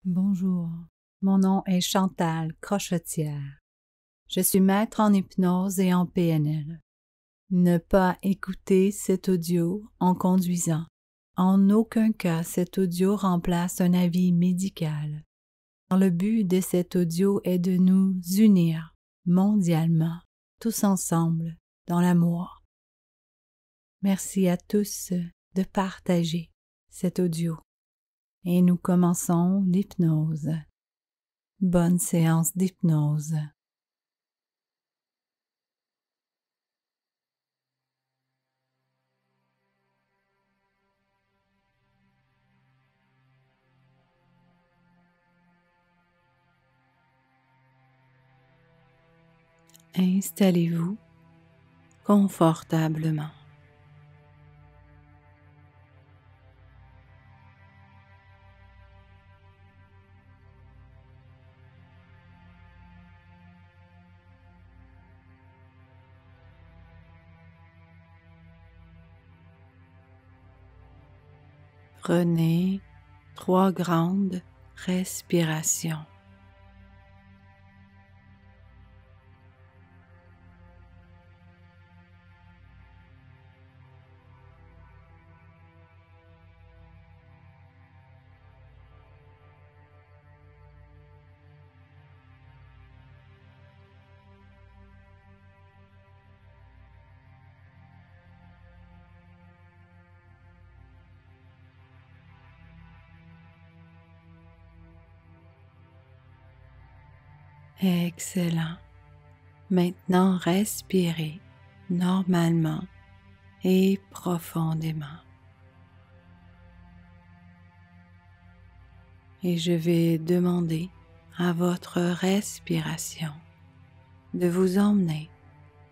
Bonjour, mon nom est Chantal Crochetière. Je suis maître en hypnose et en PNL. Ne pas écouter cet audio en conduisant. En aucun cas cet audio remplace un avis médical. Le but de cet audio est de nous unir mondialement, tous ensemble, dans l'amour. Merci à tous de partager cet audio. Et nous commençons l'hypnose. Bonne séance d'hypnose. Installez-vous confortablement. Prenez 3 grandes respirations. Excellent. Maintenant, respirez normalement et profondément. Et je vais demander à votre respiration de vous emmener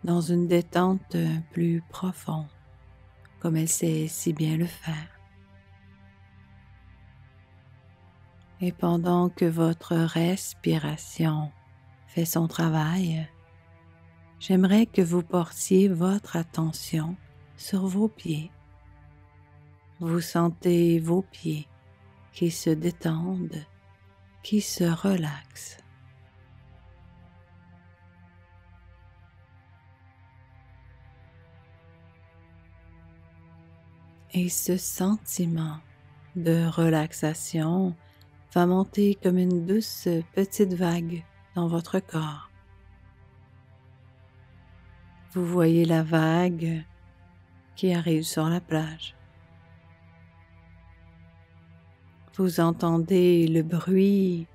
dans une détente plus profonde, comme elle sait si bien le faire. Et pendant que votre respiration fait son travail, j'aimerais que vous portiez votre attention sur vos pieds. Vous sentez vos pieds qui se détendent, qui se relaxent. Et ce sentiment de relaxation va monter comme une douce petite vague dans votre corps. Vous voyez la vague qui arrive sur la plage. Vous entendez le bruit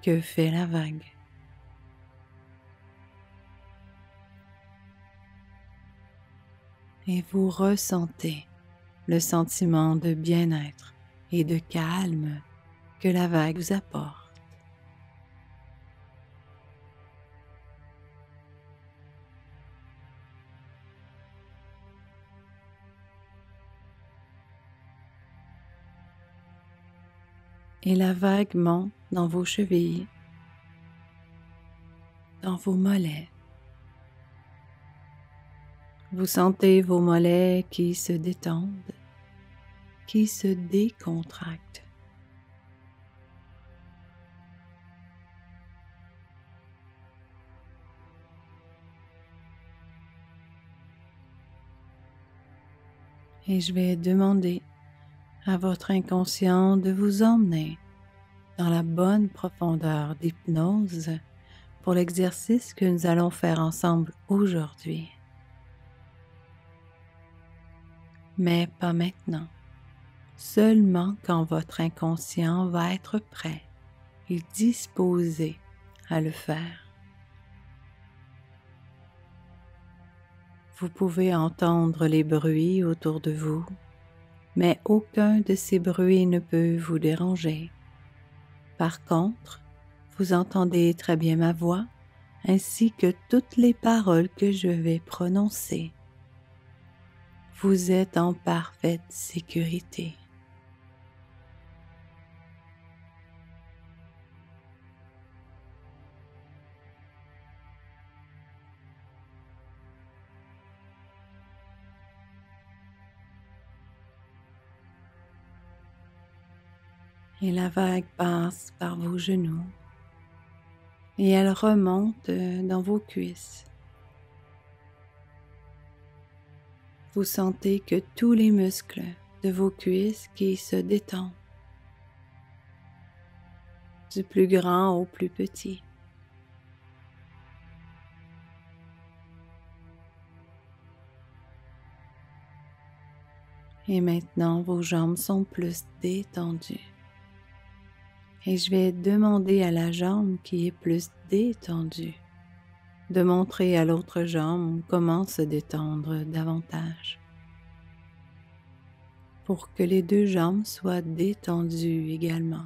que fait la vague. Et vous ressentez le sentiment de bien-être et de calme que la vague vous apporte. Et la vague monte dans vos chevilles, dans vos mollets. Vous sentez vos mollets qui se détendent, qui se décontractent. Et je vais demander à votre inconscient de vous emmener dans la bonne profondeur d'hypnose pour l'exercice que nous allons faire ensemble aujourd'hui. Mais pas maintenant, seulement quand votre inconscient va être prêt et disposé à le faire. Vous pouvez entendre les bruits autour de vous, mais aucun de ces bruits ne peut vous déranger. Par contre, vous entendez très bien ma voix ainsi que toutes les paroles que je vais prononcer. Vous êtes en parfaite sécurité. Et la vague passe par vos genoux et elle remonte dans vos cuisses. Vous sentez que tous les muscles de vos cuisses qui se détendent, du plus grand au plus petit. Et maintenant, vos jambes sont plus détendues. Et je vais demander à la jambe qui est plus détendue de montrer à l'autre jambe comment se détendre davantage pour que les deux jambes soient détendues également.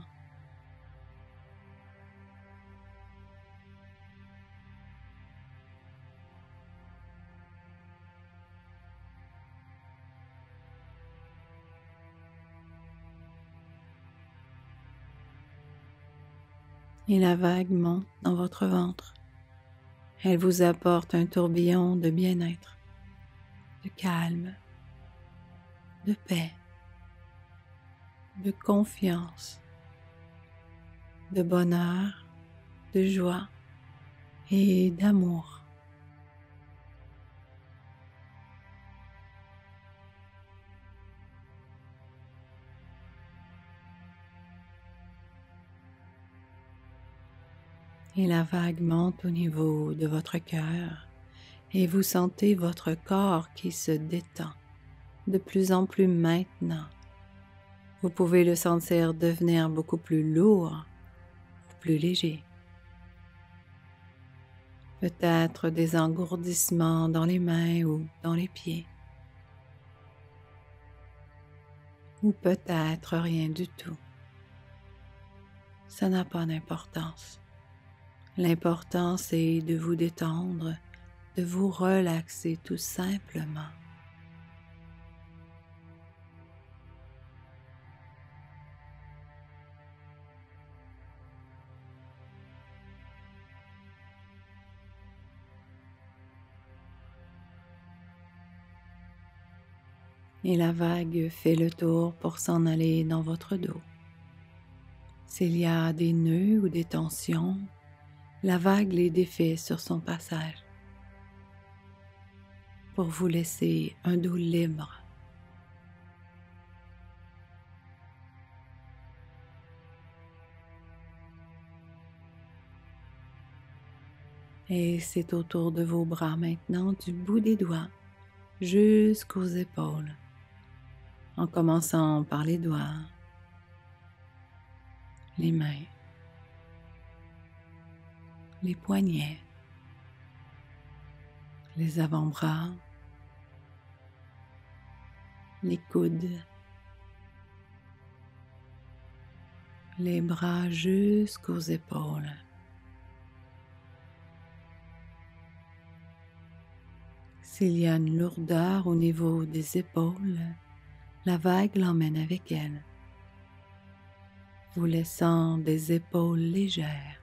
Et la vague monte dans votre ventre. Elle vous apporte un tourbillon de bien-être, de calme, de paix, de confiance, de bonheur, de joie et d'amour. Et la vague monte au niveau de votre cœur et vous sentez votre corps qui se détend de plus en plus maintenant. Vous pouvez le sentir devenir beaucoup plus lourd, plus léger. Peut-être des engourdissements dans les mains ou dans les pieds. Ou peut-être rien du tout. Ça n'a pas d'importance. L'important, c'est de vous détendre, de vous relaxer tout simplement. Et la vague fait le tour pour s'en aller dans votre dos. S'il y a des nœuds ou des tensions, la vague les défait sur son passage pour vous laisser un dos libre. Et c'est autour de vos bras maintenant, du bout des doigts jusqu'aux épaules, en commençant par les doigts, les mains, les poignets, les avant-bras, les coudes, les bras jusqu'aux épaules. S'il y a une lourdeur au niveau des épaules, la vague l'emmène avec elle, vous laissant des épaules légères.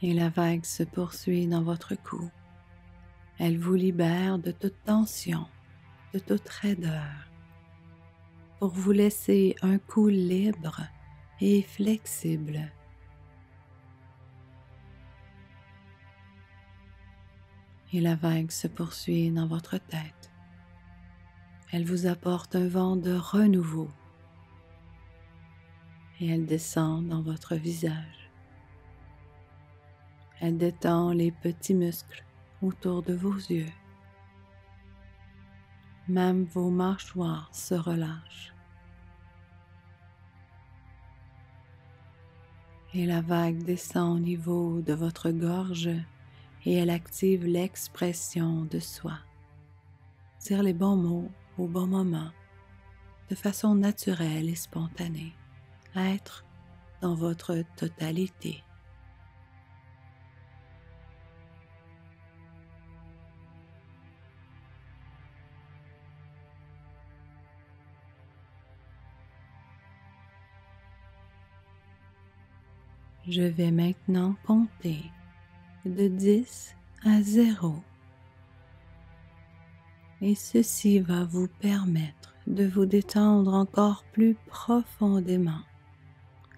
Et la vague se poursuit dans votre cou. Elle vous libère de toute tension, de toute raideur, pour vous laisser un cou libre et flexible. Et la vague se poursuit dans votre tête. Elle vous apporte un vent de renouveau et elle descend dans votre visage. Elle détend les petits muscles autour de vos yeux. Même vos mâchoires se relâchent. Et la vague descend au niveau de votre gorge et elle active l'expression de soi. Dire les bons mots au bon moment, de façon naturelle et spontanée. Être dans votre totalité. Je vais maintenant compter de 10 à 0. Et ceci va vous permettre de vous détendre encore plus profondément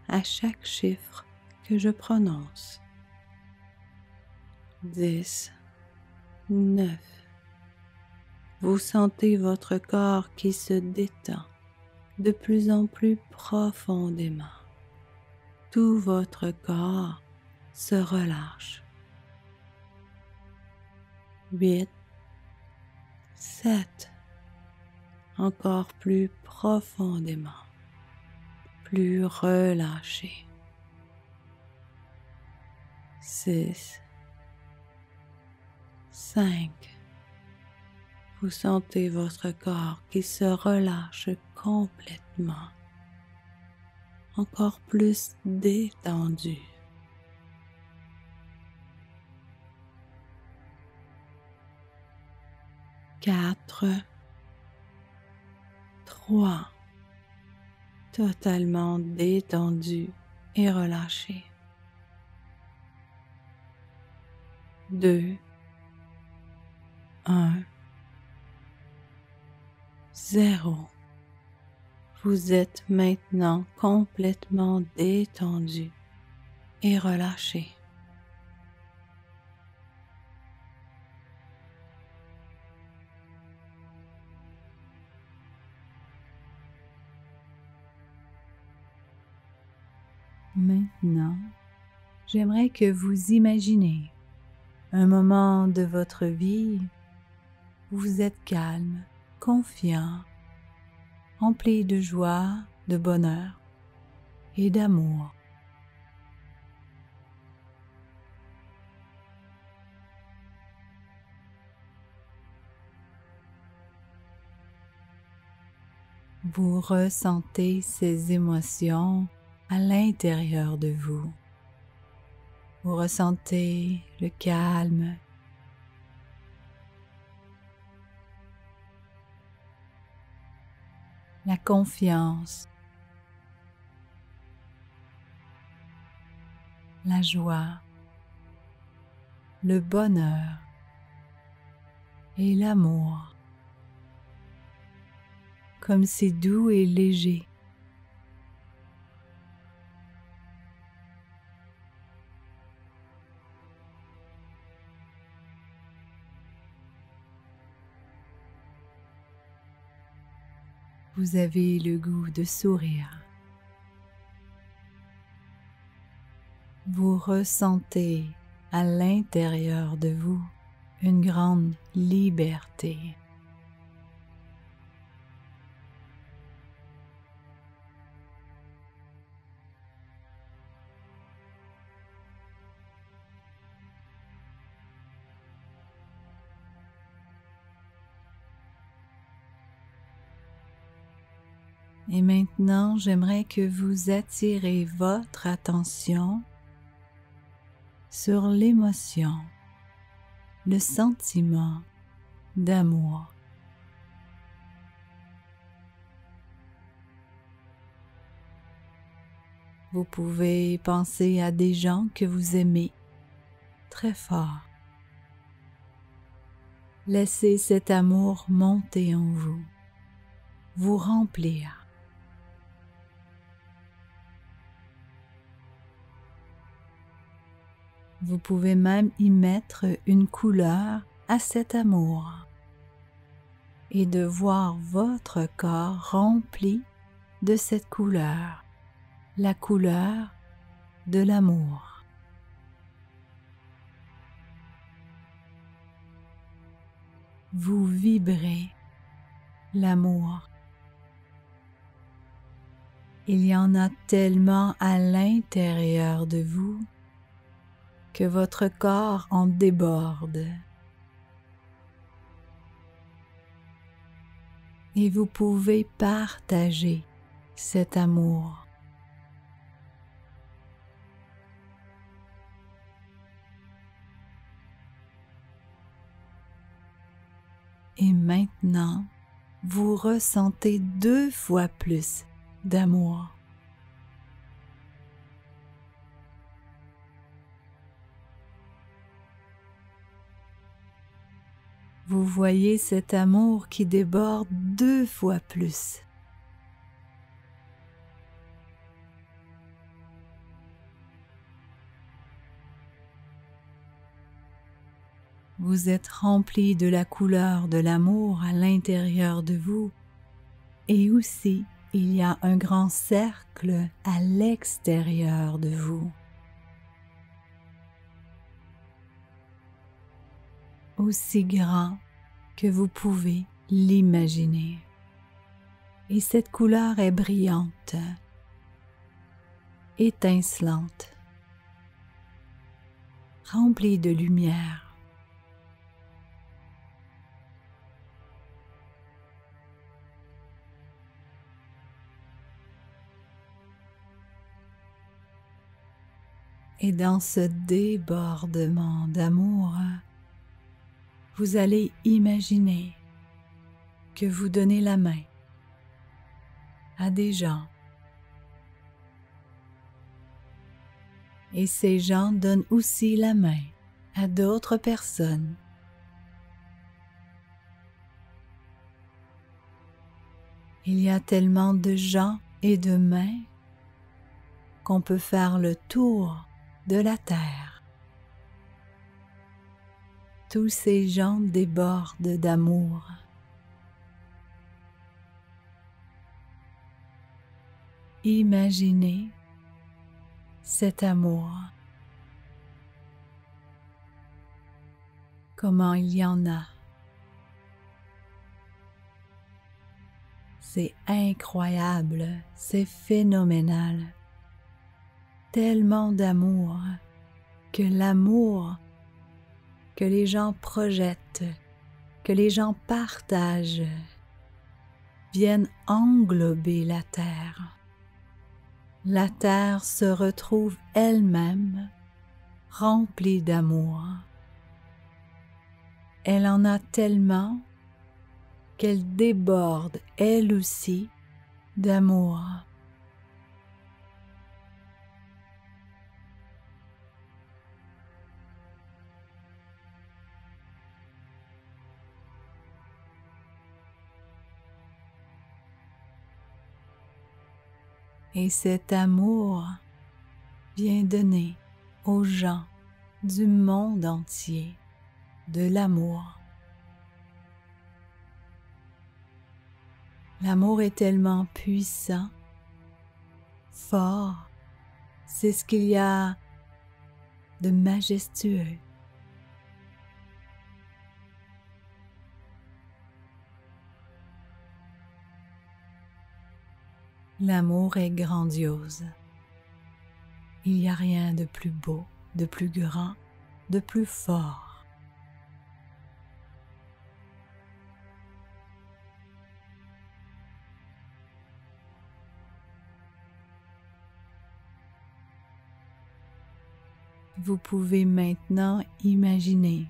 à chaque chiffre que je prononce. 10, 9. Vous sentez votre corps qui se détend de plus en plus profondément. Tout votre corps se relâche. 8, 7. Encore plus profondément, plus relâché. 6, 5. Vous sentez votre corps qui se relâche complètement, encore plus détendu. 4, 3, totalement détendu et relâché. 2, 1, 0. Vous êtes maintenant complètement détendu et relâché. Maintenant, j'aimerais que vous imaginez un moment de votre vie où vous êtes calme, confiant, rempli de joie, de bonheur et d'amour. Vous ressentez ces émotions à l'intérieur de vous. Vous ressentez le calme, la confiance, la joie, le bonheur et l'amour. Comme c'est doux et léger. Vous avez le goût de sourire. Vous ressentez à l'intérieur de vous une grande liberté. Et maintenant, j'aimerais que vous attirez votre attention sur l'émotion, le sentiment d'amour. Vous pouvez penser à des gens que vous aimez très fort. Laissez cet amour monter en vous, vous remplir. Vous pouvez même y mettre une couleur à cet amour et de voir votre corps rempli de cette couleur, la couleur de l'amour. Vous vibrez l'amour. Il y en a tellement à l'intérieur de vous que votre corps en déborde. Et vous pouvez partager cet amour. Et maintenant, vous ressentez 2 fois plus d'amour. Vous voyez cet amour qui déborde 2 fois plus. Vous êtes rempli de la couleur de l'amour à l'intérieur de vous et aussi il y a un grand cercle à l'extérieur de vous. Aussi grand que vous pouvez l'imaginer. Et cette couleur est brillante, étincelante, remplie de lumière. Et dans ce débordement d'amour, vous allez imaginer que vous donnez la main à des gens et ces gens donnent aussi la main à d'autres personnes. Il y a tellement de gens et de mains qu'on peut faire le tour de la terre. Tous ces gens débordent d'amour. Imaginez cet amour. Comment il y en a. C'est incroyable, c'est phénoménal. Tellement d'amour, que l'amour que les gens projettent, que les gens partagent, viennent englober la terre. La terre se retrouve elle-même remplie d'amour. Elle en a tellement qu'elle déborde elle aussi d'amour. Et cet amour vient donner aux gens du monde entier de l'amour. L'amour est tellement puissant, fort, c'est ce qu'il y a de majestueux. L'amour est grandiose. Il n'y a rien de plus beau, de plus grand, de plus fort. Vous pouvez maintenant imaginer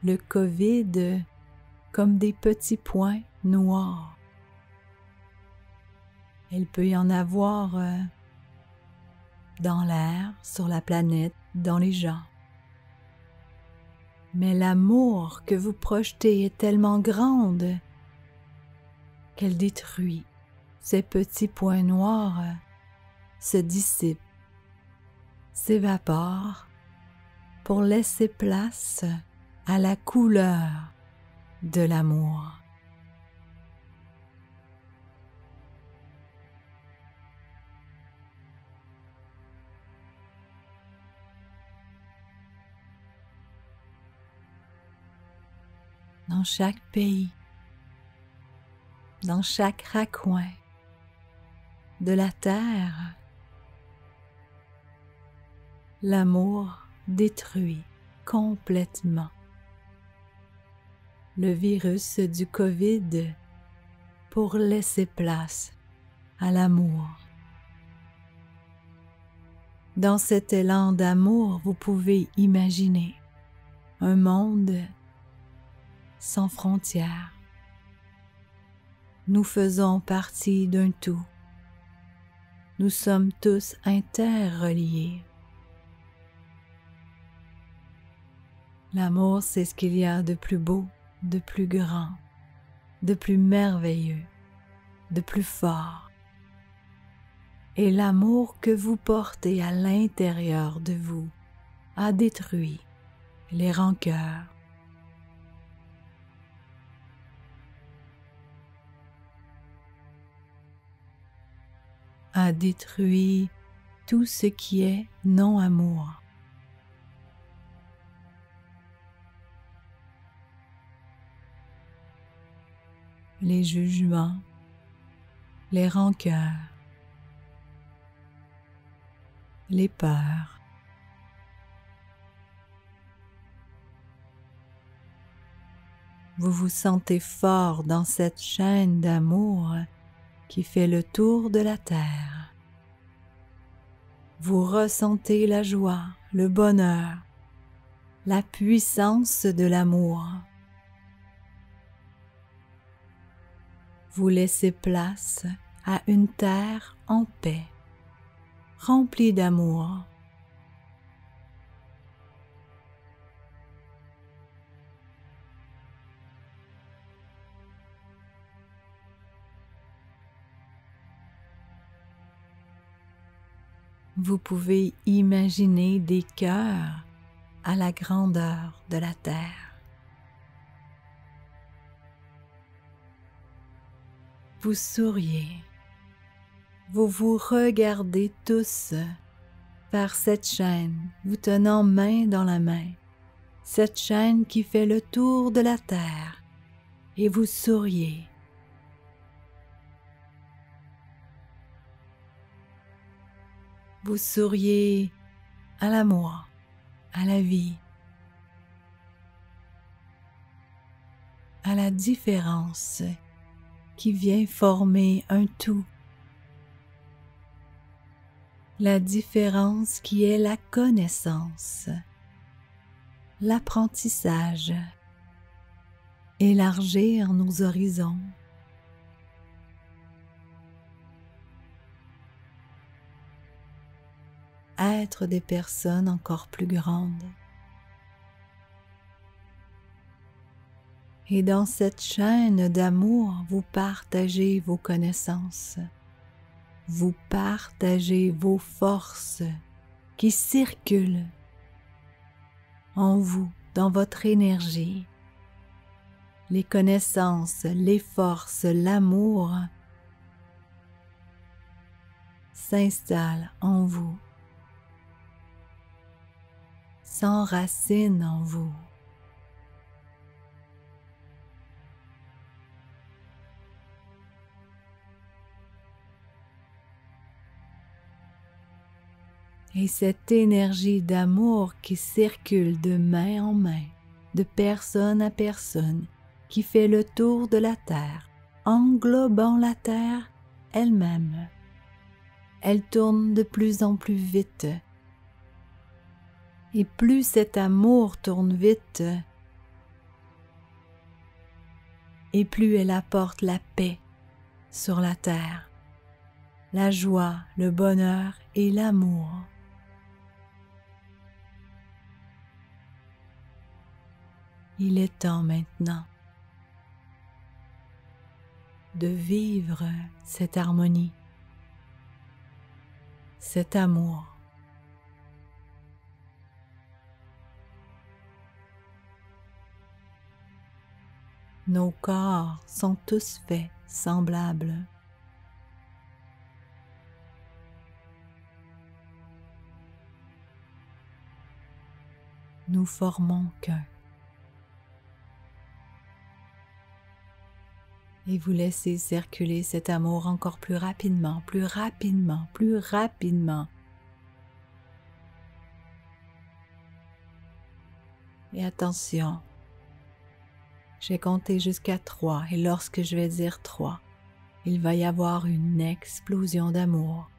le COVID comme des petits points noirs. Il peut y en avoir dans l'air, sur la planète, dans les gens. Mais l'amour que vous projetez est tellement grande qu'elle détruit ces petits points noirs, se dissipent, s'évaporent pour laisser place à la couleur de l'amour. Dans chaque pays, dans chaque raccoin de la terre, l'amour détruit complètement le virus du COVID pour laisser place à l'amour. Dans cet élan d'amour, vous pouvez imaginer un monde sans frontières. Nous faisons partie d'un tout. Nous sommes tous interreliés. L'amour, c'est ce qu'il y a de plus beau, de plus grand, de plus merveilleux, de plus fort. Et l'amour que vous portez à l'intérieur de vous a détruit les rancœurs, a détruit tout ce qui est non-amour. Les jugements, les rancœurs, les peurs. Vous vous sentez fort dans cette chaîne d'amour qui fait le tour de la terre. Vous ressentez la joie, le bonheur, la puissance de l'amour. Vous laissez place à une terre en paix, remplie d'amour. Vous pouvez imaginer des cœurs à la grandeur de la terre. Vous souriez, vous vous regardez tous par cette chaîne, vous tenant main dans la main, cette chaîne qui fait le tour de la terre, et vous souriez. Vous souriez à l'amour, à la vie, à la différence qui vient former un tout. La différence qui est la connaissance, l'apprentissage, élargir nos horizons. Être des personnes encore plus grandes. Et dans cette chaîne d'amour, vous partagez vos connaissances, vous partagez vos forces qui circulent en vous, dans votre énergie. Les connaissances, les forces, l'amour s'installent en vous, s'enracinent en vous. Et cette énergie d'amour qui circule de main en main, de personne à personne, qui fait le tour de la terre, englobant la terre elle-même. Elle tourne de plus en plus vite. Et plus cet amour tourne vite, et plus elle apporte la paix sur la terre, la joie, le bonheur et l'amour. Il est temps maintenant de vivre cette harmonie, cet amour. Nos corps sont tous faits semblables. Nous formons qu'un. Et vous laissez circuler cet amour encore plus rapidement, plus rapidement, plus rapidement. Et attention, j'ai compté jusqu'à 3 et lorsque je vais dire 3, il va y avoir une explosion d'amour.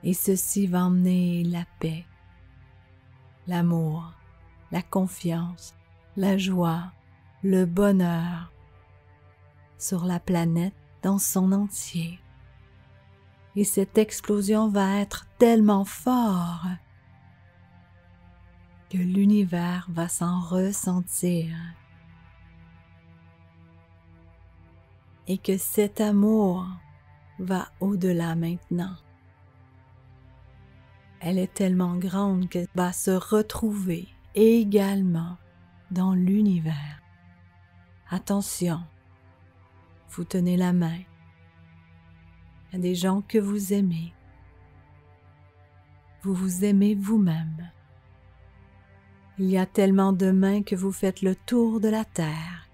Et ceci va emmener la paix, l'amour, la confiance, la joie, le bonheur sur la planète dans son entier. Et cette explosion va être tellement forte que l'univers va s'en ressentir et que cet amour va au-delà maintenant. Elle est tellement grande qu'elle va se retrouver également dans l'univers. Attention, vous tenez la main. Il y a des gens que vous aimez. Vous vous aimez vous-même. Il y a tellement de mains que vous faites le tour de la terre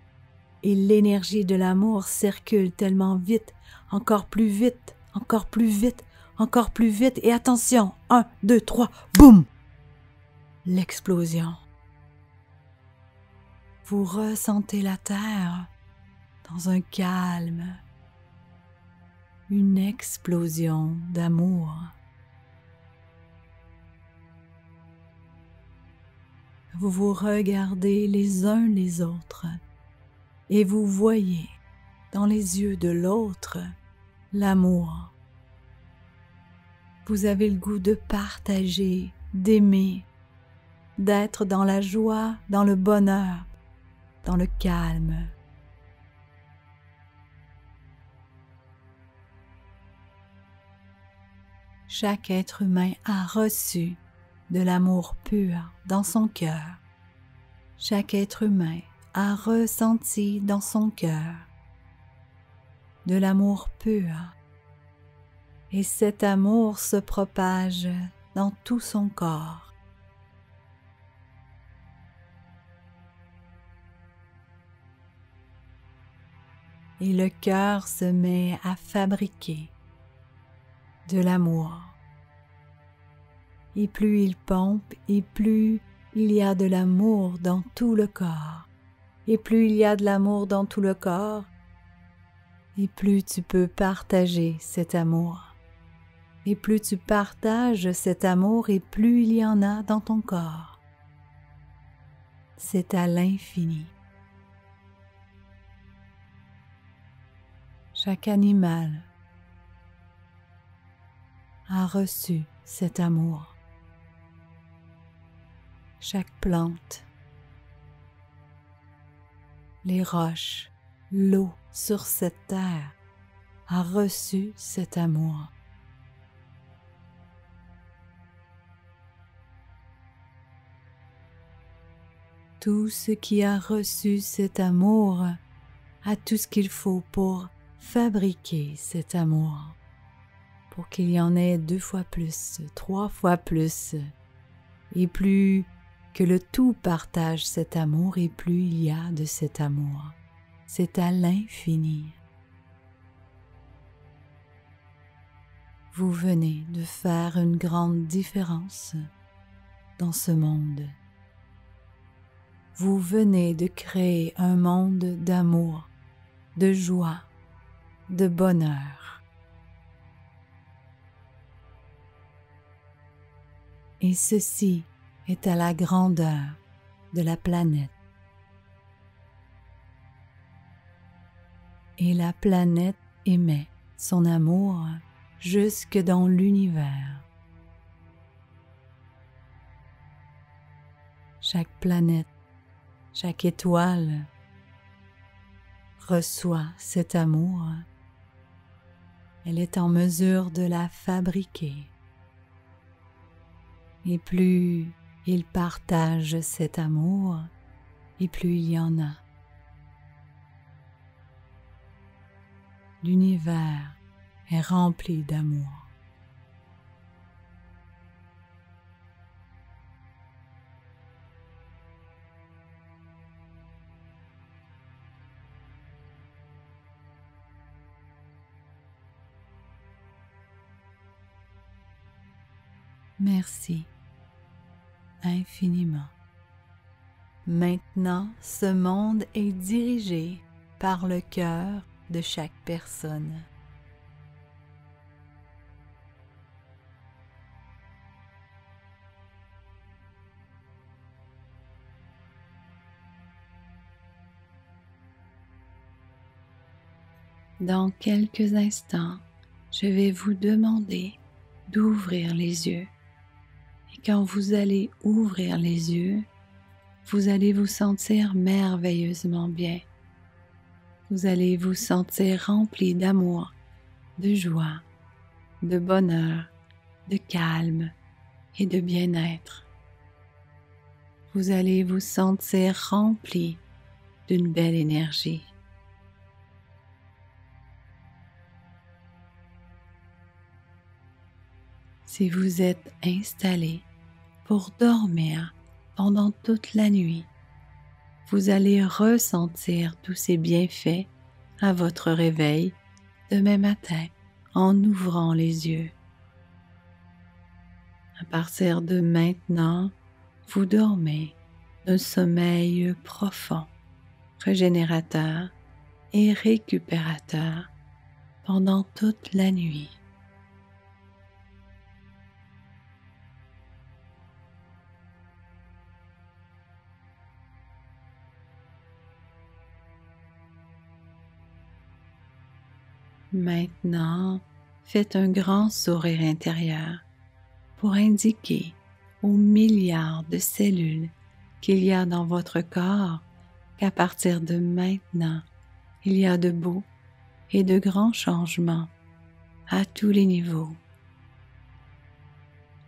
et l'énergie de l'amour circule tellement vite, encore plus vite, encore plus vite, encore plus vite. Et attention, 1, 2, 3, boum! L'explosion. Vous ressentez la terre dans un calme, une explosion d'amour. Vous vous regardez les uns les autres et vous voyez dans les yeux de l'autre l'amour. Vous avez le goût de partager, d'aimer, d'être dans la joie, dans le bonheur, dans le calme. Chaque être humain a reçu de l'amour pur dans son cœur. Chaque être humain a ressenti dans son cœur de l'amour pur. Et cet amour se propage dans tout son corps. Et le cœur se met à fabriquer de l'amour. Et plus il pompe, et plus il y a de l'amour dans tout le corps. Et plus il y a de l'amour dans tout le corps, et plus tu peux partager cet amour. Et plus tu partages cet amour, et plus il y en a dans ton corps. C'est à l'infini. Chaque animal a reçu cet amour. Chaque plante, les roches, l'eau sur cette terre a reçu cet amour. Tout ce qui a reçu cet amour a tout ce qu'il faut pour fabriquer cet amour, pour qu'il y en ait 2 fois plus, 3 fois plus, et plus que le tout partage cet amour, et plus il y a de cet amour. C'est à l'infini. Vous venez de faire une grande différence dans ce monde. Vous venez de créer un monde d'amour, de joie, de bonheur. Et ceci est à la grandeur de la planète. Et la planète émet son amour jusque dans l'univers. Chaque planète, chaque étoile reçoit cet amour. Elle est en mesure de la fabriquer. Et plus il partage cet amour, et plus il y en a. L'univers est rempli d'amour. Merci infiniment. Maintenant, ce monde est dirigé par le cœur de chaque personne. Dans quelques instants, je vais vous demander d'ouvrir les yeux. Et quand vous allez ouvrir les yeux, vous allez vous sentir merveilleusement bien. Vous allez vous sentir rempli d'amour, de joie, de bonheur, de calme et de bien-être. Vous allez vous sentir rempli d'une belle énergie. Si vous êtes installé pour dormir pendant toute la nuit, vous allez ressentir tous ces bienfaits à votre réveil demain matin en ouvrant les yeux. À partir de maintenant, vous dormez d'un sommeil profond, régénérateur et récupérateur pendant toute la nuit. Maintenant, faites un grand sourire intérieur pour indiquer aux milliards de cellules qu'il y a dans votre corps qu'à partir de maintenant, il y a de beaux et de grands changements à tous les niveaux.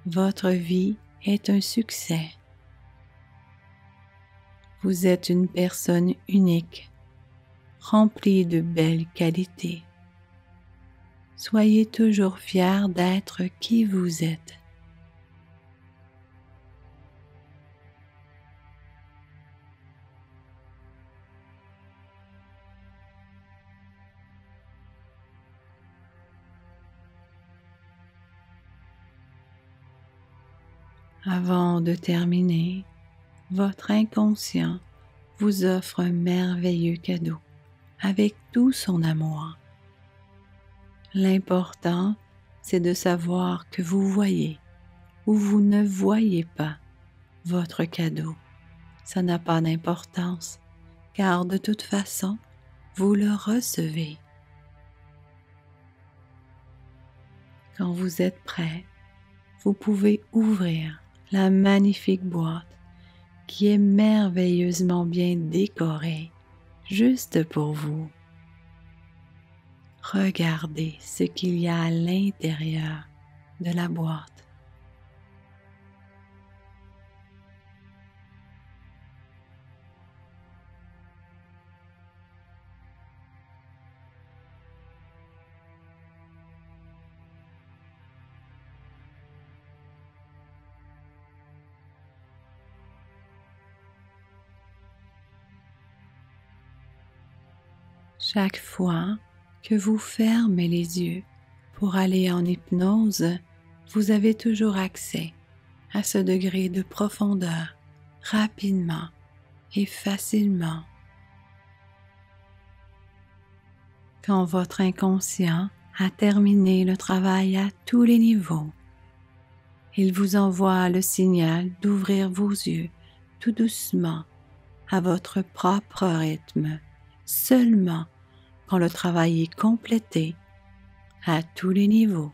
Votre vie est un succès. Vous êtes une personne unique, remplie de belles qualités. Soyez toujours fiers d'être qui vous êtes. Avant de terminer, votre inconscient vous offre un merveilleux cadeau avec tout son amour. L'important, c'est de savoir que vous voyez ou vous ne voyez pas votre cadeau. Ça n'a pas d'importance, car de toute façon, vous le recevez. Quand vous êtes prêt, vous pouvez ouvrir la magnifique boîte qui est merveilleusement bien décorée juste pour vous. Regardez ce qu'il y a à l'intérieur de la boîte. Chaque fois que vous fermez les yeux pour aller en hypnose, vous avez toujours accès à ce degré de profondeur rapidement et facilement. Quand votre inconscient a terminé le travail à tous les niveaux, il vous envoie le signal d'ouvrir vos yeux tout doucement à votre propre rythme, seulement quand le travail est complété à tous les niveaux.